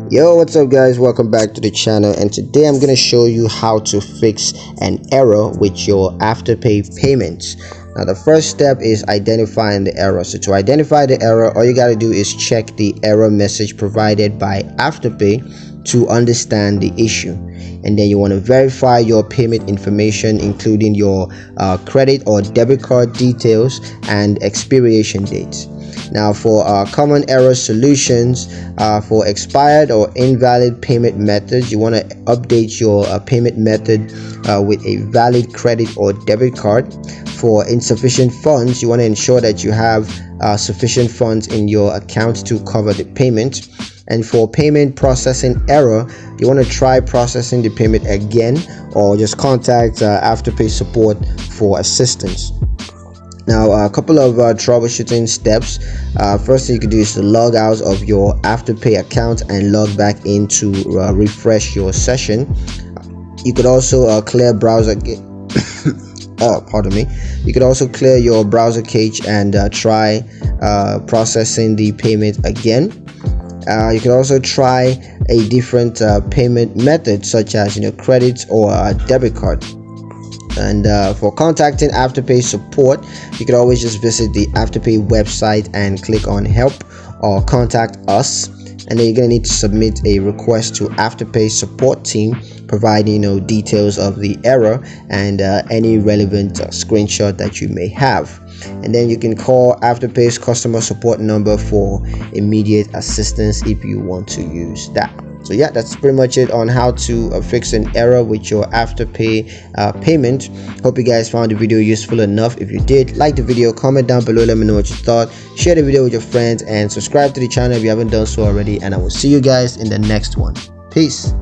Yo, what's up guys, welcome back to the channel, and today I'm going to show you how to fix an error with your Afterpay payments. Now the first step is identifying the error. So to identify the error, all you got to do is check the error message provided by Afterpay to understand the issue, and then you want to verify your payment information, including your credit or debit card details and expiration dates. Now for common error solutions, for expired or invalid payment methods, you want to update your payment method with a valid credit or debit card. For insufficient funds, you want to ensure that you have sufficient funds in your account to cover the payment. And for payment processing error, you want to try processing the payment again, or just contact Afterpay support for assistance. Now a couple of troubleshooting steps. First thing you can do is to log out of your Afterpay account and log back in to refresh your session. You could also clear browser pardon me. You could also clear your browser cache and try processing the payment again. You can also try a different payment method, such as credit or debit card. And for contacting Afterpay support, you can always just visit the Afterpay website and click on help or contact us, and then you're going to need to submit a request to Afterpay support team, providing details of the error and any relevant screenshot that you may have. And then you can call Afterpay's customer support number for immediate assistance if you want to use that. So yeah, that's pretty much it on how to fix an error with your Afterpay payment. Hope you guys found the video useful enough. If you did, like the video, comment down below, let me know what you thought, share the video with your friends, and subscribe to the channel if you haven't done so already. And I will see you guys in the next one. Peace.